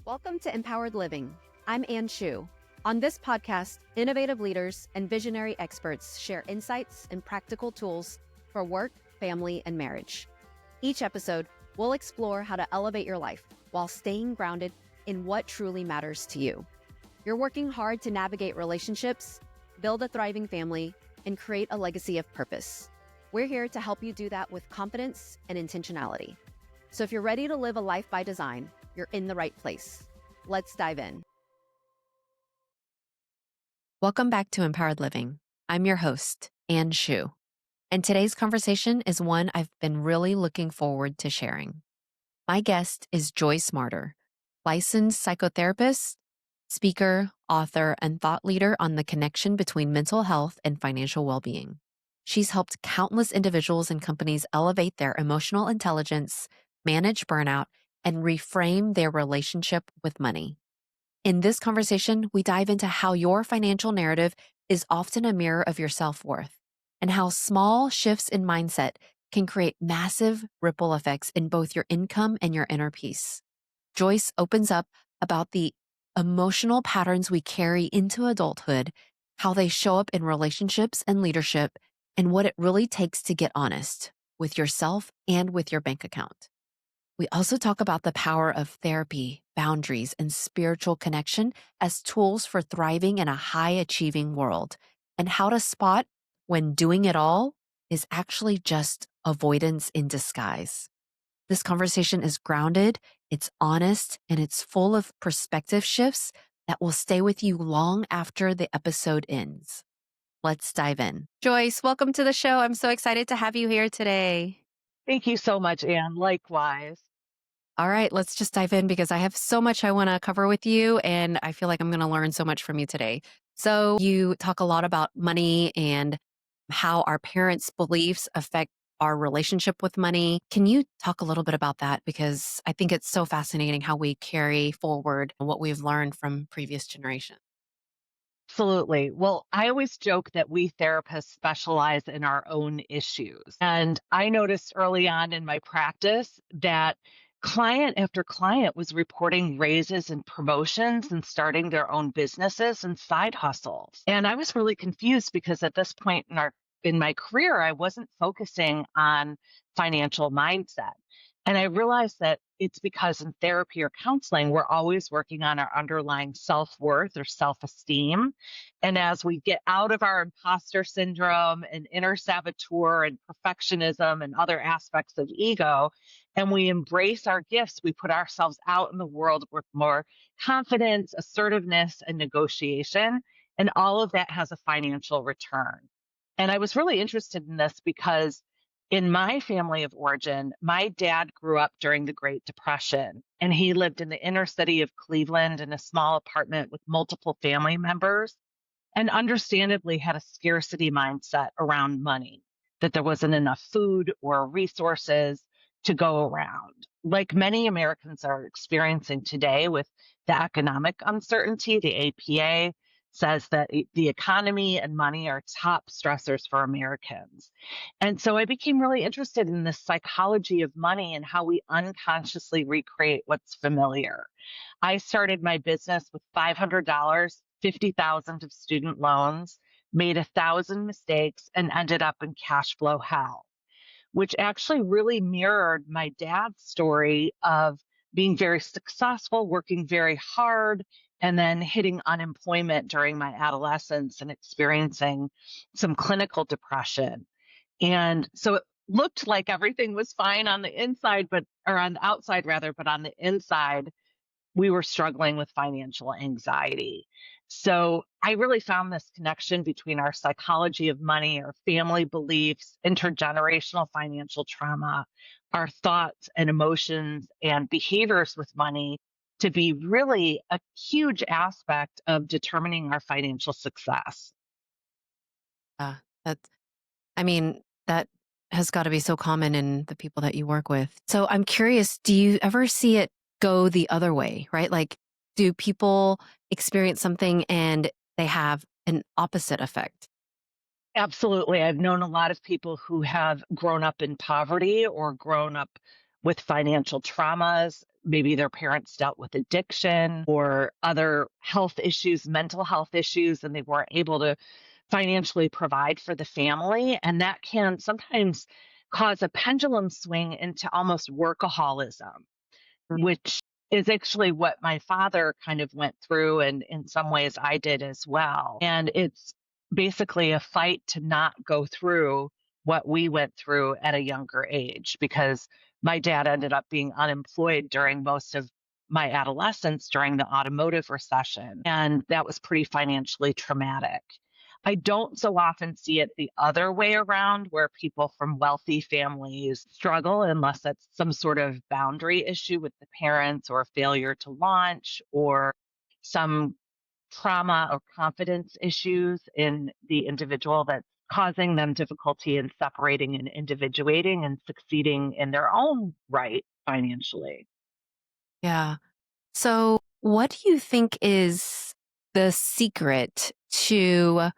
Welcome to Empowered Living. I'm Ann Shu. On this podcast, innovative leaders and visionary experts share insights and practical tools for work, family, and marriage. Each episode, we'll explore how to elevate your life while staying grounded in what truly matters to you. You're working hard to navigate relationships, build a thriving family, and create a legacy of purpose. We're here to help you do that with confidence and intentionality. So if you're ready to live a life by design, you're in the right place. Let's dive in. Welcome back to Empowered Living. I'm your host, Ann Shu. And today's conversation is one I've been really looking forward to sharing. My guest is Joyce Marter, licensed psychotherapist, speaker, author, and thought leader on the connection between mental health and financial well-being. She's helped countless individuals and companies elevate their emotional intelligence, manage burnout, and reframe their relationship with money. In this conversation, we dive into how your financial narrative is often a mirror of your self-worth and how small shifts in mindset can create massive ripple effects in both your income and your inner peace. Joyce opens up about the emotional patterns we carry into adulthood, how they show up in relationships and leadership, and what it really takes to get honest with yourself and with your bank account. We also talk about the power of therapy, boundaries, and spiritual connection as tools for thriving in a high-achieving world, and how to spot when doing it all is actually just avoidance in disguise. This conversation is grounded, it's honest, and it's full of perspective shifts that will stay with you long after the episode ends. Let's dive in. Joyce, welcome to the show. I'm so excited to have you here today. Thank you so much, Ann. Likewise. All right, let's just dive in because I have so much I want to cover with you, and I feel like I'm going to learn so much from you today. So you talk a lot about money and how our parents' beliefs affect our relationship with money. Can you talk a little bit about that? Because I think it's so fascinating how we carry forward what we've learned from previous generations. Absolutely. Well, I always joke that we therapists specialize in our own issues. And I noticed early on in my practice that client after client was reporting raises and promotions and starting their own businesses and side hustles. And I was really confused because at this point in my career, I wasn't focusing on financial mindset. And I realized that it's because in therapy or counseling, we're always working on our underlying self-worth or self-esteem. And as we get out of our imposter syndrome and inner saboteur and perfectionism and other aspects of ego, and we embrace our gifts, we put ourselves out in the world with more confidence, assertiveness, and negotiation. And all of that has a financial return. And I was really interested in this because in my family of origin, my dad grew up during the Great Depression, and he lived in the inner city of Cleveland in a small apartment with multiple family members, and understandably had a scarcity mindset around money, that there wasn't enough food or resources to go around. Like many Americans are experiencing today with the economic uncertainty, the APA says that the economy and money are top stressors for Americans. And so I became really interested in the psychology of money and how we unconsciously recreate what's familiar. I started my business with $500, 50,000 of student loans, made 1,000 mistakes, and ended up in cash flow hell, which actually really mirrored my dad's story of being very successful, working very hard, and then hitting unemployment during my adolescence and experiencing some clinical depression. And so it looked like everything was fine on the inside, or on the outside rather, but on the inside, we were struggling with financial anxiety. So I really found this connection between our psychology of money, our family beliefs, intergenerational financial trauma, our thoughts and emotions and behaviors with money to be really a huge aspect of determining our financial success. That that has got to be so common in the people that you work with. So I'm curious, do you ever see it go the other way, right? Like, do people experience something and they have an opposite effect? Absolutely. I've known a lot of people who have grown up in poverty or grown up with financial traumas, maybe their parents dealt with addiction or other health issues, mental health issues, and they weren't able to financially provide for the family. And that can sometimes cause a pendulum swing into almost workaholism, which is actually what my father kind of went through. And in some ways, I did as well. And it's basically a fight to not go through what we went through at a younger age because my dad ended up being unemployed during most of my adolescence during the automotive recession. And that was pretty financially traumatic. I don't so often see it the other way around where people from wealthy families struggle unless it's some sort of boundary issue with the parents or failure to launch or some trauma or confidence issues in the individual that's causing them difficulty in separating and individuating and succeeding in their own right financially. Yeah. So, what do you think is the secret to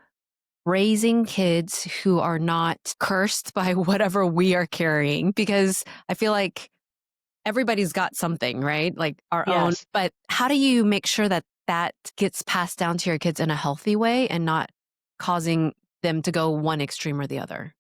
raising kids who are not cursed by whatever we are carrying? Because I feel like everybody's got something, right? Like our own. Yes. But how do you make sure that that gets passed down to your kids in a healthy way and not causing them to go one extreme or the other?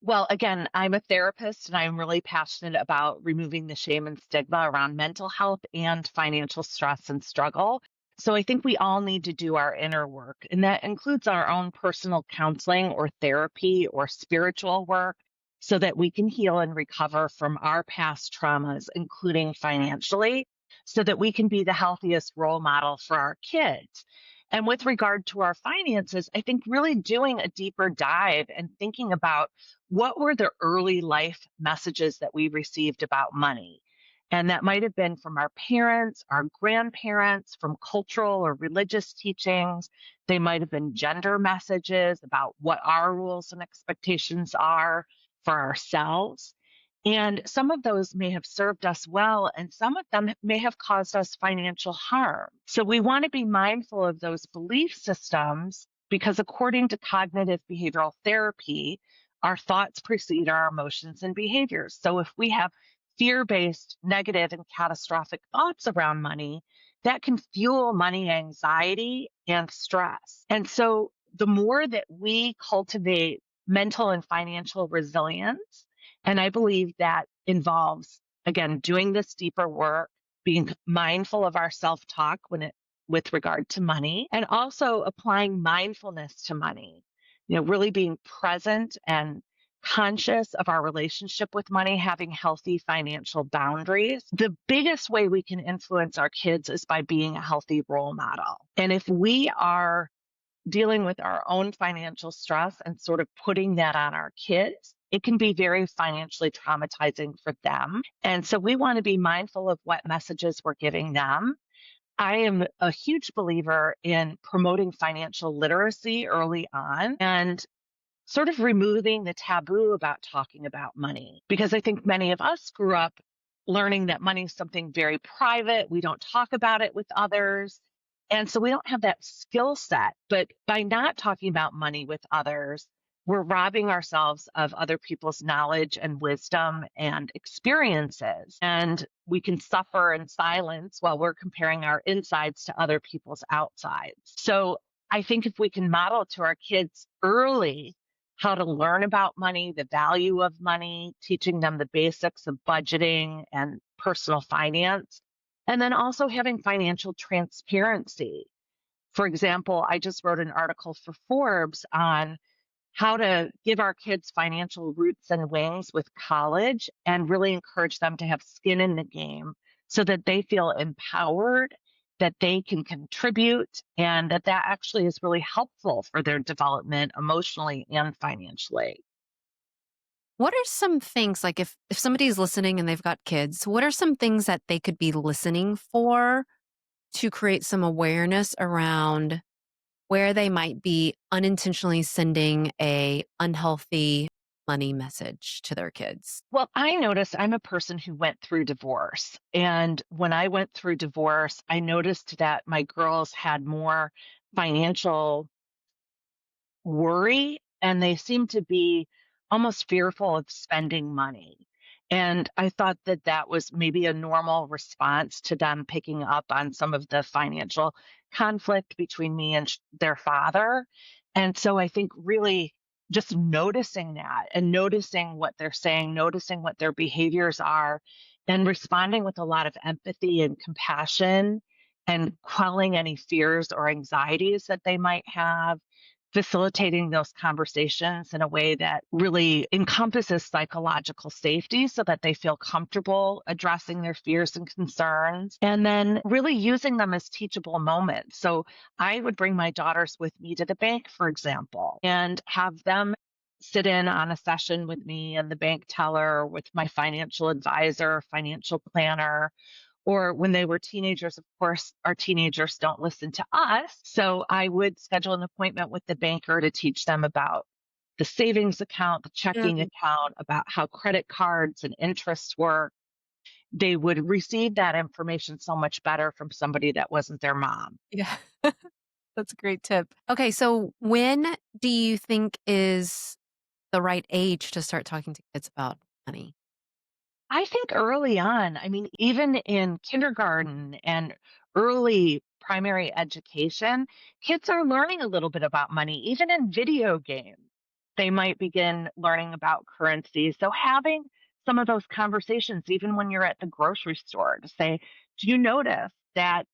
Well, again, I'm a therapist and I'm really passionate about removing the shame and stigma around mental health and financial stress and struggle. So I think we all need to do our inner work, and that includes our own personal counseling or therapy or spiritual work so that we can heal and recover from our past traumas, including financially, so that we can be the healthiest role model for our kids. And with regard to our finances, I think really doing a deeper dive and thinking about what were the early life messages that we received about money? And that might have been from our parents, our grandparents, from cultural or religious teachings. They might have been gender messages about what our rules and expectations are for ourselves. And some of those may have served us well, and some of them may have caused us financial harm. So we want to be mindful of those belief systems because, according to cognitive behavioral therapy, our thoughts precede our emotions and behaviors. So if we have fear based, negative, and catastrophic thoughts around money, that can fuel money anxiety and stress. And so the more that we cultivate mental and financial resilience, and I believe that involves, again, doing this deeper work, being mindful of our self talk with regard to money, and also applying mindfulness to money. Really being present and conscious of our relationship with money, having healthy financial boundaries. The biggest way we can influence our kids is by being a healthy role model. And if we are dealing with our own financial stress and sort of putting that on our kids, it can be very financially traumatizing for them. And so we want to be mindful of what messages we're giving them. I am a huge believer in promoting financial literacy early on and sort of removing the taboo about talking about money. Because I think many of us grew up learning that money is something very private. We don't talk about it with others. And so we don't have that skill set. But by not talking about money with others, we're robbing ourselves of other people's knowledge and wisdom and experiences. And we can suffer in silence while we're comparing our insides to other people's outsides. So I think if we can model to our kids early how to learn about money, the value of money, teaching them the basics of budgeting and personal finance, and then also having financial transparency. For example, I just wrote an article for Forbes on how to give our kids financial roots and wings with college and really encourage them to have skin in the game so that they feel empowered, that they can contribute, and that actually is really helpful for their development emotionally and financially. What are some things like if somebody's listening and they've got kids, what are some things that they could be listening for to create some awareness around where they might be unintentionally sending a unhealthy money message to their kids? Well, I noticed I'm a person who went through divorce. And when I went through divorce, I noticed that my girls had more financial worry and they seemed to be almost fearful of spending money. And I thought that that was maybe a normal response to them picking up on some of the financial conflict between me and their father. And so I think really just noticing that and noticing what they're saying, noticing what their behaviors are, and responding with a lot of empathy and compassion and quelling any fears or anxieties that they might have, facilitating those conversations in a way that really encompasses psychological safety so that they feel comfortable addressing their fears and concerns, and then really using them as teachable moments. So I would bring my daughters with me to the bank, for example, and have them sit in on a session with me and the bank teller, with my financial advisor, financial planner, or when they were teenagers. Of course, our teenagers don't listen to us. So I would schedule an appointment with the banker to teach them about the savings account, the checking Mm, account, about how credit cards and interest work. They would receive that information so much better from somebody that wasn't their mom. yeah. That's a great tip. Okay, so when do you think is the right age to start talking to kids about money? I think early on, I mean, even in kindergarten and early primary education, kids are learning a little bit about money. Even in video games, they might begin learning about currency. So having some of those conversations, even when you're at the grocery store, to say, do you notice that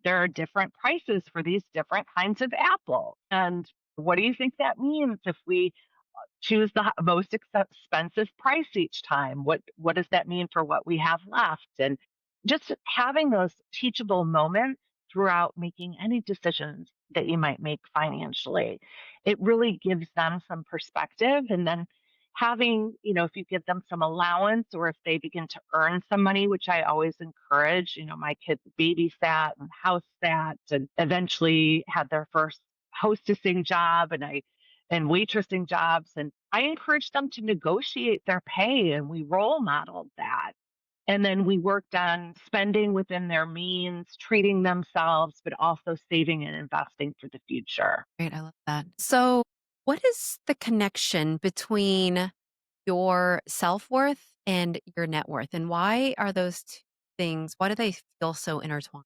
there are different prices for these different kinds of apple? And what do you think that means if we choose the most expensive price each time? What does that mean for what we have left? And just having those teachable moments throughout making any decisions that you might make financially, it really gives them some perspective. And then having, if you give them some allowance, or if they begin to earn some money, which I always encourage. My kids babysat and house sat and eventually had their first hostessing job, and waitressing jobs. And I encouraged them to negotiate their pay, and we role modeled that. And then we worked on spending within their means, treating themselves, but also saving and investing for the future. Great, I love that. So, what is the connection between your self-worth and your net worth, and why are those 2 things why do they feel so intertwined?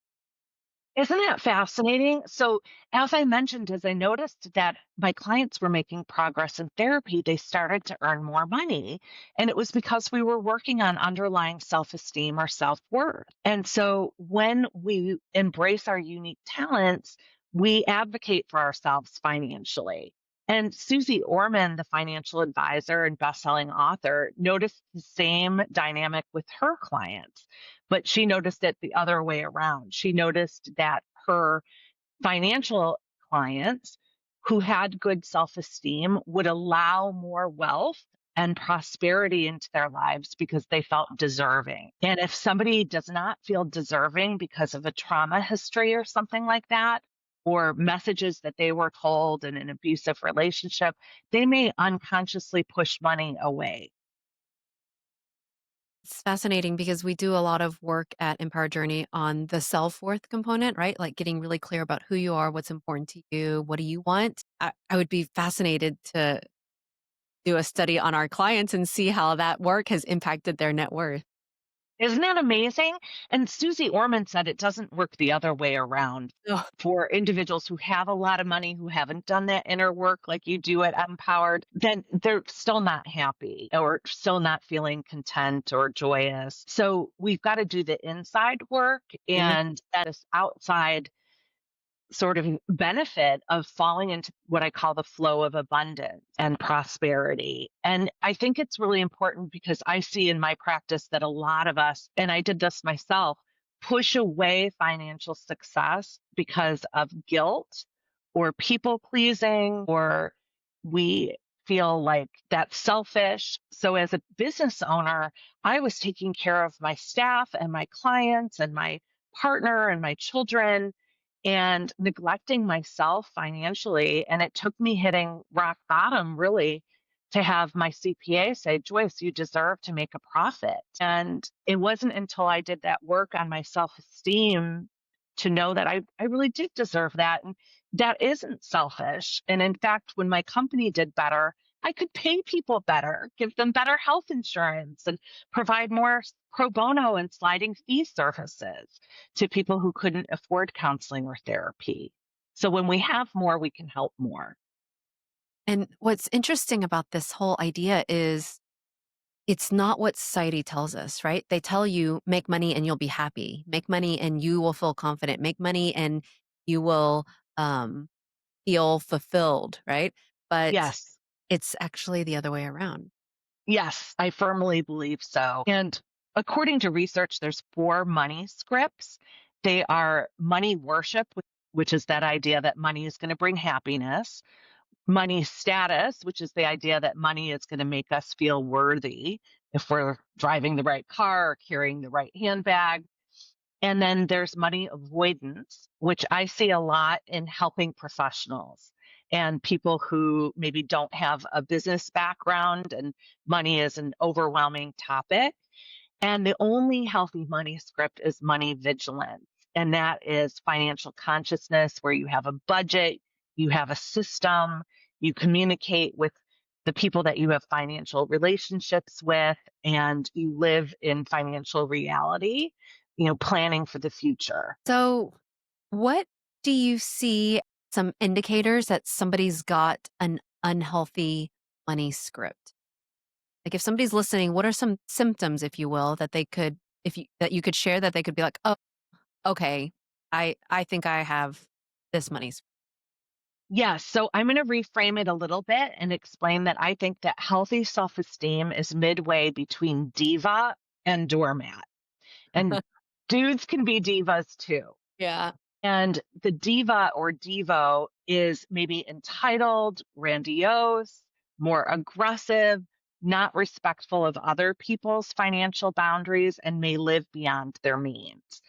Isn't that fascinating? So, as I mentioned, as I noticed that my clients were making progress in therapy, they started to earn more money. And it was because we were working on underlying self esteem or self worth. And so, when we embrace our unique talents, we advocate for ourselves financially. And Susie Orman, the financial advisor and best-selling author, noticed the same dynamic with her clients, but she noticed it the other way around. She noticed that her financial clients who had good self esteem would allow more wealth and prosperity into their lives because they felt deserving. And if somebody does not feel deserving because of a trauma history or something like that, or messages that they were told in an abusive relationship, they may unconsciously push money away. It's fascinating because we do a lot of work at Empower Journey on the self-worth component, right? Like getting really clear about who you are, what's important to you, what do you want? I would be fascinated to do a study on our clients and see how that work has impacted their net worth. Isn't that amazing? And Susie Orman said it doesn't work the other way around. Oh, For individuals who have a lot of money, who haven't done that inner work like you do at Empowered, then they're still not happy or still not feeling content or joyous. So we've got to do the inside work, amen. and that is outside sort of benefit of falling into what I call the flow of abundance and prosperity. And I think it's really important because I see in my practice that a lot of us, and I did this myself, push away financial success because of guilt or people pleasing, or we feel like that's selfish. So as a business owner, I was taking care of my staff and my clients and my partner and my children, and neglecting myself financially. And it took me hitting rock bottom, really, to have my CPA say, Joyce, you deserve to make a profit. And it wasn't until I did that work on my self esteem to know that I really did deserve that. And that isn't selfish. And in fact, when my company did better, I could pay people better, give them better health insurance, and provide more pro bono and sliding fee services to people who couldn't afford counseling or therapy. So when we have more, we can help more. And what's interesting about this whole idea is it's not what society tells us, right? They tell you make money and you'll be happy. Make money and you will feel confident. Make money and you will um, feel fulfilled, right? But Yes. it's actually the other way around. Yes, I firmly believe so. And according to research, there's four money scripts. They are money worship, which is that idea that money is going to bring happiness, money status, which is the idea that money is going to make us feel worthy if we're driving the right car or carrying the right handbag. And then there's money avoidance, which I see a lot in helping professionals and people who maybe don't have a business background and money is an overwhelming topic. And the only healthy money script is money vigilance. And that is financial consciousness, where you have a budget, you have a system, you communicate with the people that you have financial relationships with, and you live in financial reality, planning for the future. So, what do you see some indicators that somebody's got an unhealthy money script? Like if somebody's listening, what are some symptoms, if you will, that they could, if you that you could share that they could be like, oh, okay, I think I have this money script. Yes. So I'm going to reframe it a little bit and explain that I think that healthy self esteem is midway between diva and doormat. And dudes can be divas too. Yeah. And the diva or divo is maybe entitled, grandiose, more aggressive, not respectful of other people's financial boundaries, and may live beyond their means.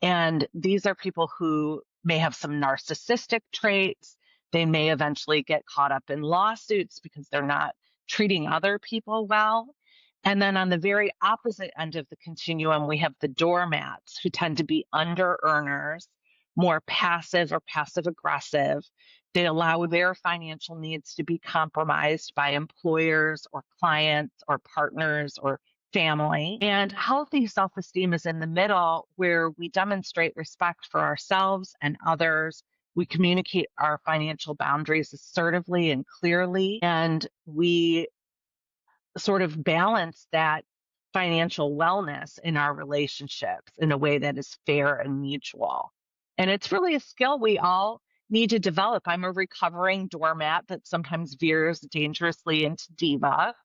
And these are people who may have some narcissistic traits. They may eventually get caught up in lawsuits because they're not treating other people well. And then on the very opposite end of the continuum, we have the doormats who tend to be under earners, more passive or passive aggressive. They allow their financial needs to be compromised by employers or clients or partners or family. And healthy self esteem is in the middle, where we demonstrate respect for ourselves and others. We communicate our financial boundaries assertively and clearly, and we sort of balance that financial wellness in our relationships in a way that is fair and mutual. And it's really a skill we all need to develop. I'm a recovering doormat that sometimes veers dangerously into diva.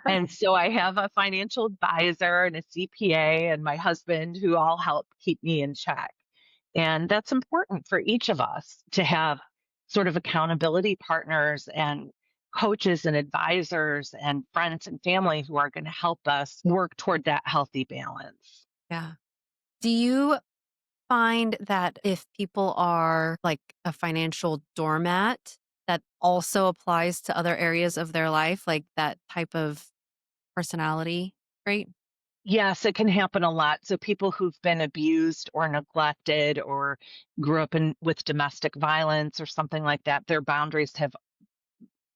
And so I have a financial advisor and a CPA and my husband who all help keep me in check. And that's important for each of us to have sort of accountability partners and coaches and advisors and friends and family who are going to help us work toward that healthy balance. Yeah. Do you find that if people are like a financial doormat, that also applies to other areas of their life, like that type of personality trait? Yes, it can happen a lot. So people who've been abused or neglected or grew up in with domestic violence or something like that, their boundaries have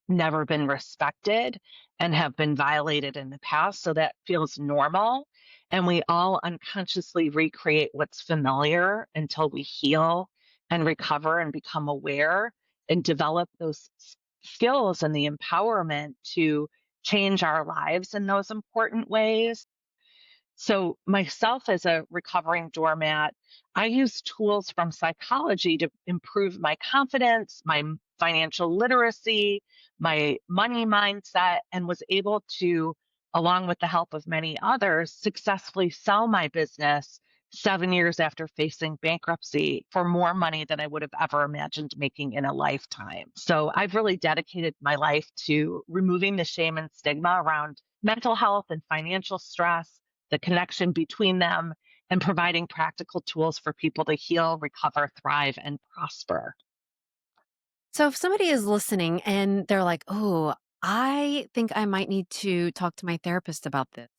never been respected and have been violated in the past. So that feels normal. And we all unconsciously recreate what's familiar until we heal and recover and become aware and develop those skills and the empowerment to change our lives in those important ways. So, myself as a recovering doormat, I use tools from psychology to improve my confidence, my financial literacy, my money mindset, and was able to, along with the help of many others, successfully sell my business 7 years after facing bankruptcy for more money than I would have ever imagined making in a lifetime. So, I've really dedicated my life to removing the shame and stigma around mental health and financial stress, the connection between them, and providing practical tools for people to heal, recover, thrive, and prosper. So if somebody is listening and they're like, oh, I think I might need to talk to my therapist about this.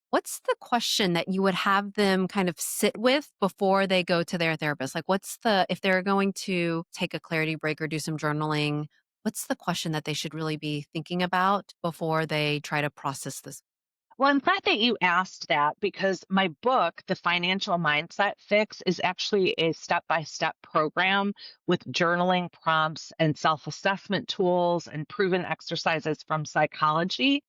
What's the question that you would have them kind of sit with before they go to their therapist? Like, if they're going to take a clarity break or do some journaling, What's the question that they should really be thinking about before they try to process this? Well, I'm glad that you asked that because my book, The Financial Mindset Fix, is actually a step by step program with journaling prompts and self assessment tools and proven exercises from psychology.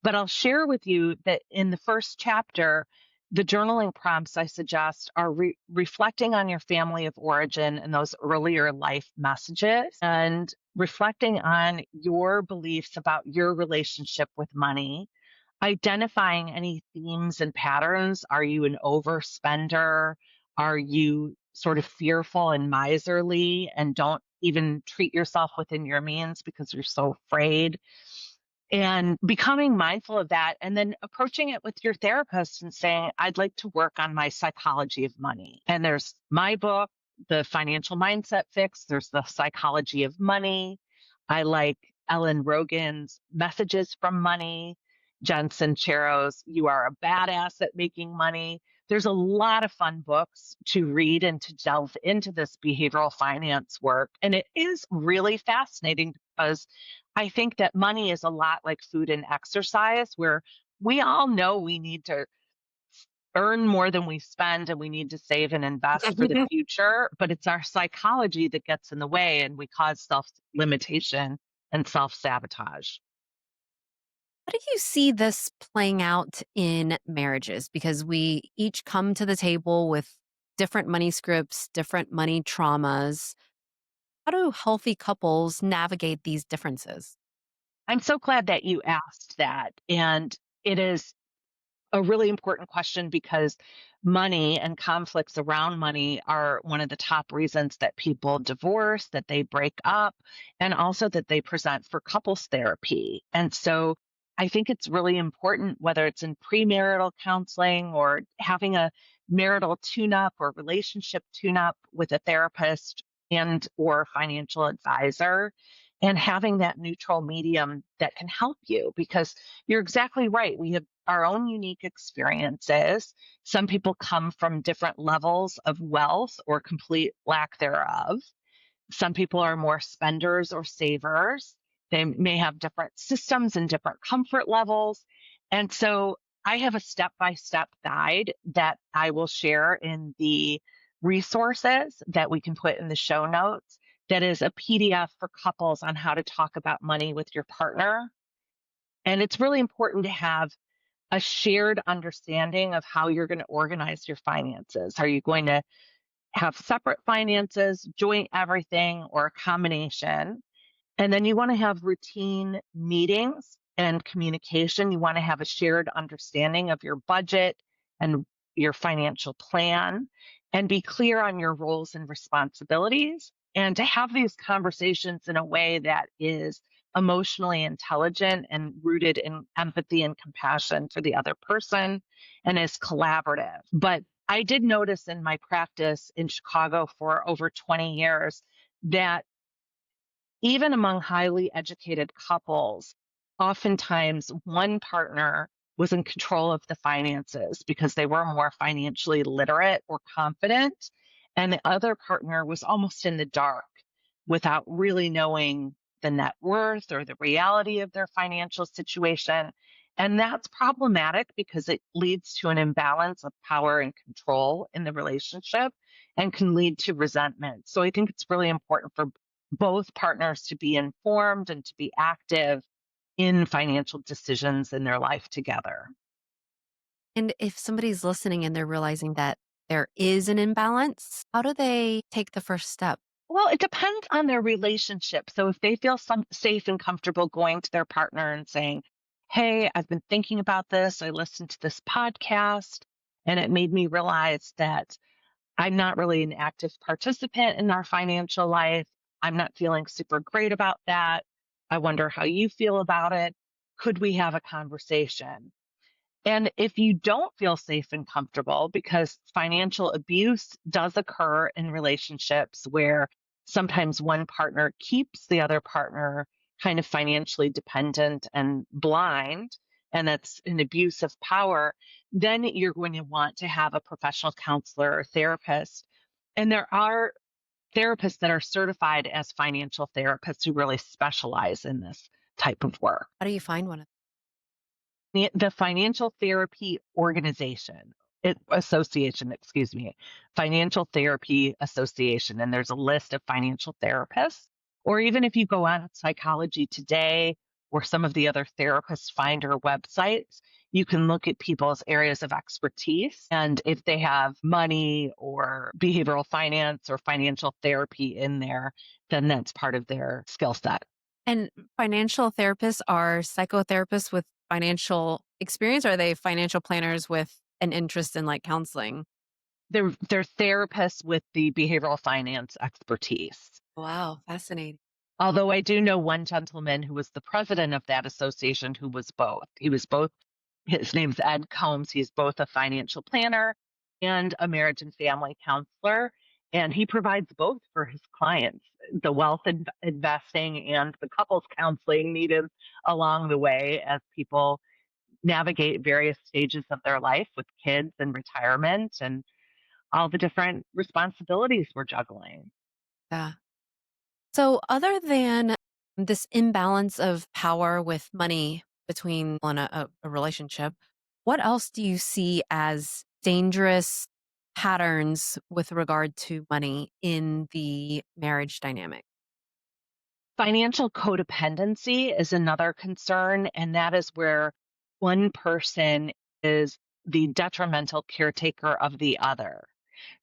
But I'll share with you that in the first chapter, the journaling prompts I suggest are reflecting on your family of origin and those earlier life messages and reflecting on your beliefs about your relationship with money, identifying any themes and patterns. Are you an overspender? Are you sort of fearful and miserly and don't even treat yourself within your means because you're so afraid? And becoming mindful of that and then approaching it with your therapist and saying, I'd like to work on my psychology of money. And there's my book, The Financial Mindset Fix, there's The Psychology of Money. I like Ellen Rogan's Messages from Money, Jen Sincero's You Are a Badass at Making Money. There's a lot of fun books to read and to delve into this behavioral finance work. And it is really fascinating because I think that money is a lot like food and exercise, where we all know we need to earn more than we spend and we need to save and invest for the future. But it's our psychology that gets in the way and we cause self limitation and self sabotage. How do you see this playing out in marriages? Because we each come to the table with different money scripts, different money traumas. How do healthy couples navigate these differences? I'm so glad that you asked that. And it is a really important question because money and conflicts around money are one of the top reasons that people divorce, that they break up, and also that they present for couples therapy. And so I think it's really important, whether it's in premarital counseling or having a marital tune-up or relationship tune-up with a therapist and or financial advisor, and having that neutral medium that can help you because you're exactly right. We have our own unique experiences. Some people come from different levels of wealth or complete lack thereof. Some people are more spenders or savers. They may have different systems and different comfort levels. And so I have a step by step guide that I will share in the resources that we can put in the show notes. That is a PDF for couples on how to talk about money with your partner. And it's really important to have a shared understanding of how you're going to organize your finances. Are you going to have separate finances, joint everything, or a combination? And then you want to have routine meetings and communication. You want to have a shared understanding of your budget and your financial plan and be clear on your roles and responsibilities and to have these conversations in a way that is emotionally intelligent and rooted in empathy and compassion for the other person and is collaborative. But I did notice in my practice in Chicago for over 20 years that even among highly educated couples, oftentimes one partner was in control of the finances because they were more financially literate or confident, and the other partner was almost in the dark without really knowing the net worth or the reality of their financial situation. And that's problematic because it leads to an imbalance of power and control in the relationship and can lead to resentment. So I think it's really important for both partners to be informed and to be active in financial decisions in their life together. And if somebody's listening and they're realizing that there is an imbalance, how do they take the first step? Well, it depends on their relationship. So if they feel safe and comfortable going to their partner and saying, hey, I've been thinking about this. I listened to this podcast and it made me realize that I'm not really an active participant in our financial life. I'm not feeling super great about that. I wonder how you feel about it. Could we have a conversation? And if you don't feel safe and comfortable, because financial abuse does occur in relationships where sometimes one partner keeps the other partner kind of financially dependent and blind, and that's an abuse of power, then you're going to want to have a professional counselor or therapist. And there are therapists that are certified as financial therapists who really specialize in this type of work. How do you find one of The Financial Therapy Association, excuse me, Financial Therapy Association, and there's a list of financial therapists. Or even if you go on Psychology Today or some of the other therapist finder websites, you can look at people's areas of expertise. And if they have money or behavioral finance or financial therapy in there, then that's part of their skill set. And financial therapists are psychotherapists with financial experience? Or are they financial planners with an interest in like counseling? They're therapists with the behavioral finance expertise. Wow, fascinating. Although I do know one gentleman who was the president of that association who was both. He was both, his name's Ed Combs. He's both a financial planner and a marriage and family counselor. And he provides both for his clients, the wealth investing and the couples counseling needed along the way as people navigate various stages of their life with kids and retirement and all the different responsibilities we're juggling. Yeah. So, other than this imbalance of power with money between on a relationship, what else do you see as dangerous patterns with regard to money in the marriage dynamic? Financial codependency is another concern, and that is where one person is the detrimental caretaker of the other.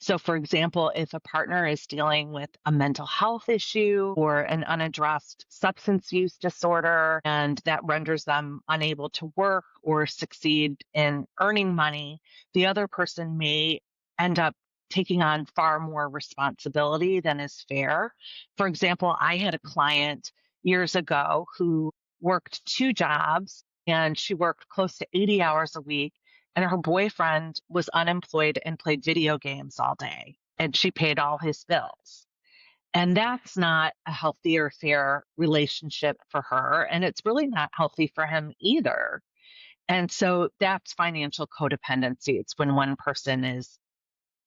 So, for example, if a partner is dealing with a mental health issue or an unaddressed substance use disorder, and that renders them unable to work or succeed in earning money, the other person may end up taking on far more responsibility than is fair. For example, I had a client years ago who worked two jobs and she worked close to 80 hours a week. And her boyfriend was unemployed and played video games all day. And she paid all his bills. And that's not a healthy or fair relationship for her. And it's really not healthy for him either. And so that's financial codependency. It's when one person is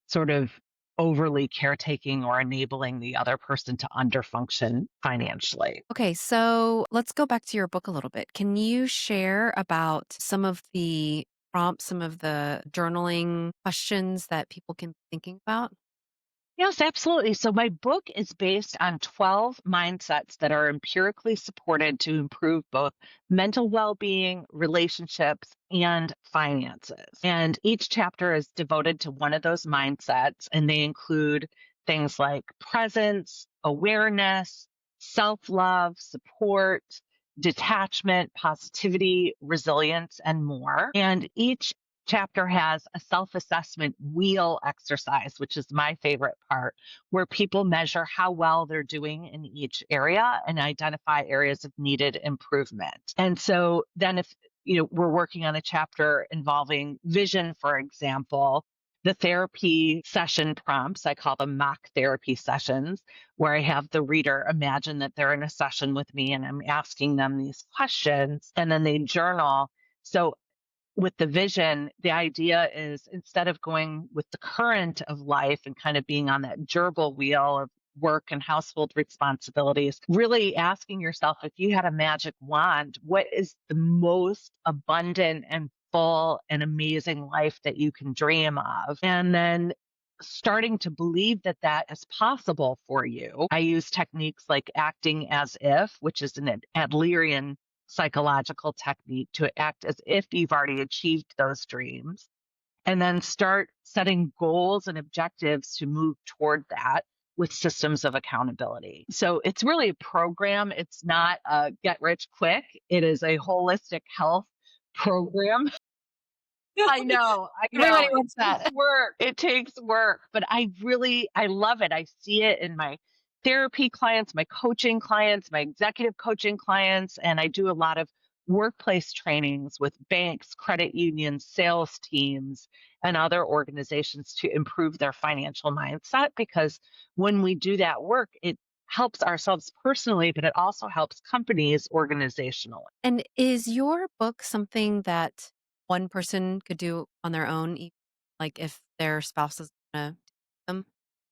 sort of overly caretaking or enabling the other person to underfunction financially. Okay, so let's go back to your book a little bit. Can you share about some of the prompts, some of the journaling questions that people can be thinking about? Yes, absolutely. So, my book is based on 12 mindsets that are empirically supported to improve both mental well being, relationships, and finances. And each chapter is devoted to one of those mindsets, and they include things like presence, awareness, self love, support, detachment, positivity, resilience, and more. And each chapter has a self assessment wheel exercise, which is my favorite part, where people measure how well they're doing in each area and identify areas of needed improvement. And so then if we're working on a chapter involving vision, for example, the therapy session prompts, I call them mock therapy sessions, where I have the reader imagine that they're in a session with me and I'm asking them these questions and then they journal. So with the vision, the idea is instead of going with the current of life and kind of being on that gerbil wheel of work and household responsibilities, really asking yourself if you had a magic wand, what is the most abundant and full and amazing life that you can dream of? And then starting to believe that that is possible for you. I use techniques like acting as if, which is an Adlerian psychological technique to act as if you've already achieved those dreams, and then start setting goals and objectives to move toward that with systems of accountability. So it's really a program. It's not a get rich quick. It is a holistic health program. I know, I Everybody know. It wants takes that. work. It takes work, but I love it. I see it in my therapy clients, my coaching clients, my executive coaching clients, and I do a lot of workplace trainings with banks, credit unions, sales teams, and other organizations to improve their financial mindset because when we do that work, it helps ourselves personally, but it also helps companies organizationally. And is your book something that one person could do on their own, like if their spouse is gonna do them?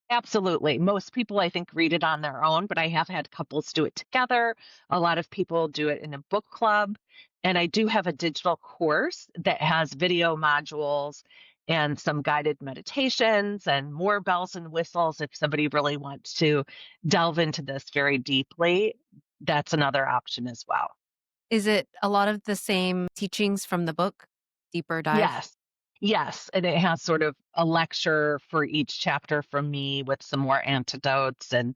Absolutely. Most people, I think, read it on their own, but I have had couples do it together. A lot of people do it in a book club. And I do have a digital course that has video modules and some guided meditations and more bells and whistles. If somebody really wants to delve into this very deeply, that's another option as well. Is it a lot of the same teachings from the book? Deeper dive? Yes. Yes, and it has sort of a lecture for each chapter from me with some more antidotes and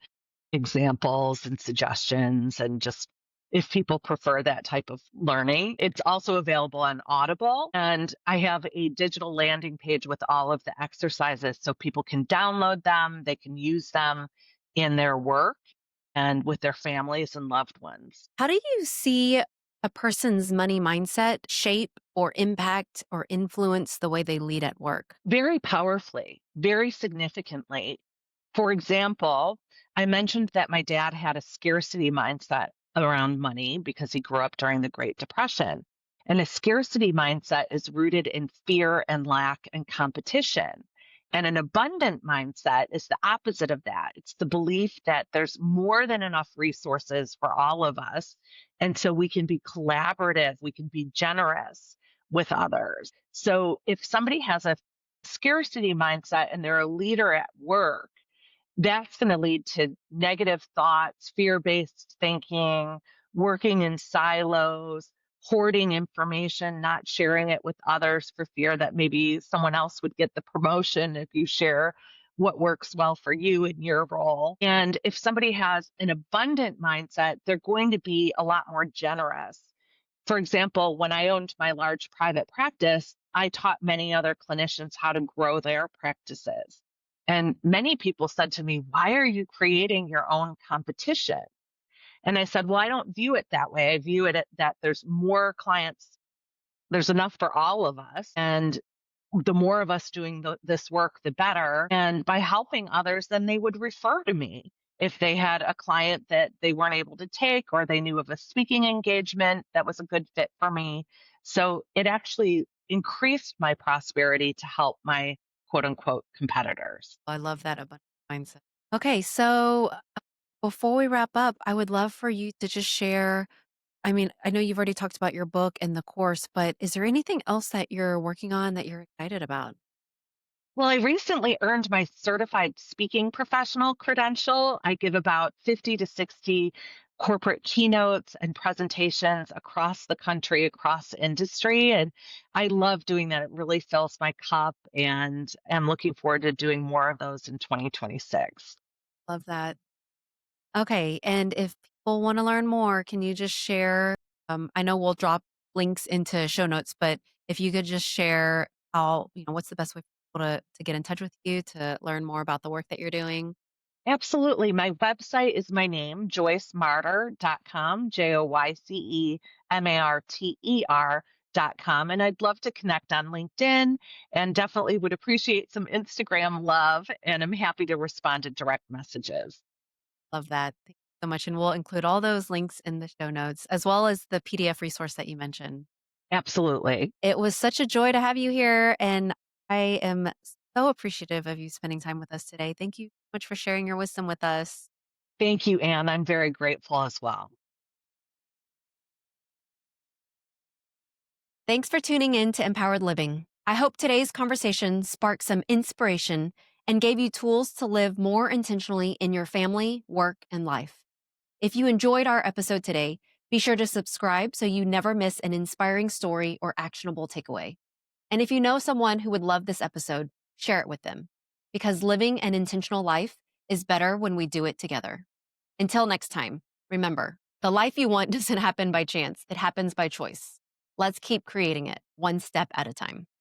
examples and suggestions and just if people prefer that type of learning. It's also available on Audible, and I have a digital landing page with all of the exercises so people can download them, they can use them in their work and with their families and loved ones. How do you see a person's money mindset shape or impact or influence the way they lead at work? Very powerfully, very significantly. For example, I mentioned that my dad had a scarcity mindset around money because he grew up during the Great Depression. And a scarcity mindset is rooted in fear and lack and competition. And an abundant mindset is the opposite of that. It's the belief that there's more than enough resources for all of us. And so we can be collaborative, we can be generous with others. So if somebody has a scarcity mindset and they're a leader at work, that's going to lead to negative thoughts, fear based thinking, working in silos, hoarding information, not sharing it with others for fear that maybe someone else would get the promotion if you share what works well for you in your role. And if somebody has an abundant mindset, they're going to be a lot more generous. For example, when I owned my large private practice, I taught many other clinicians how to grow their practices. And many people said to me, "Why are you creating your own competition?" And I said, "Well, I don't view it that way. I view it that there's more clients, there's enough for all of us. And the more of us doing this work, the better. And by helping others, then they would refer to me if they had a client that they weren't able to take or they knew of a speaking engagement that was a good fit for me." So it actually increased my prosperity to help my quote unquote competitors. I love that abundant mindset. Okay, so before we wrap up, I would love for you to just share. I mean, I know you've already talked about your book and the course, but is there anything else that you're working on that you're excited about? Well, I recently earned my certified speaking professional credential. I give about 50 to 60 corporate keynotes and presentations across the country, across industry. And I love doing that. It really fills my cup, and I'm looking forward to doing more of those in 2026. Love that. Okay, and if people want to learn more, can you just share? I know we'll drop links into show notes, but if you could just share how, what's the best way for people to get in touch with you to learn more about the work that you're doing? Absolutely. My website is my name, joycemarter.com, JoyceMarter.com. And I'd love to connect on LinkedIn and definitely would appreciate some Instagram love. And I'm happy to respond to direct messages. Love that. Thank you so much. And we'll include all those links in the show notes, as well as the PDF resource that you mentioned. Absolutely. It was such a joy to have you here, and I am so appreciative of you spending time with us today. Thank you so much for sharing your wisdom with us. Thank you, Anne. I'm very grateful as well. Thanks for tuning in to Empowered Living. I hope today's conversation sparked some inspiration and gave you tools to live more intentionally in your family, work, and life. If you enjoyed our episode today, be sure to subscribe so you never miss an inspiring story or actionable takeaway. And if you know someone who would love this episode, share it with them. Because living an intentional life is better when we do it together. Until next time, remember, the life you want doesn't happen by chance, it happens by choice. Let's keep creating it one step at a time.